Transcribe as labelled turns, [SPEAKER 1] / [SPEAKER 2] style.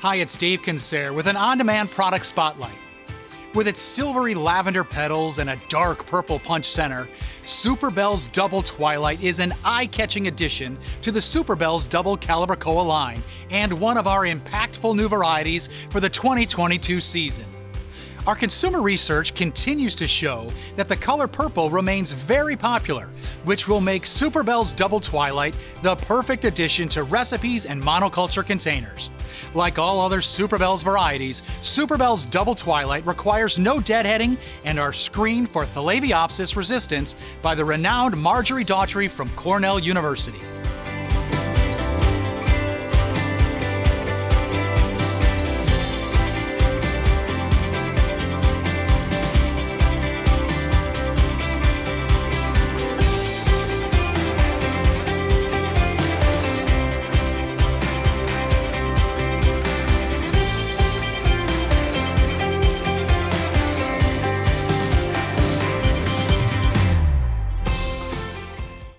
[SPEAKER 1] Hi, it's Dave Kinser with an on-demand product spotlight. With its silvery lavender petals and a dark purple punch center, Superbells Double Twilight is an eye-catching addition to the Superbells Double Calibrachoa line and one of our impactful new varieties for the 2022 season. Our consumer research continues to show that the color purple remains very popular, which will make Superbells Double Twilight the perfect addition to recipes and monoculture containers. Like all other Superbells varieties, Superbells Double Twilight requires no deadheading and are screened for Thalaviopsis resistance by the renowned Marjorie Daughtry from Cornell University.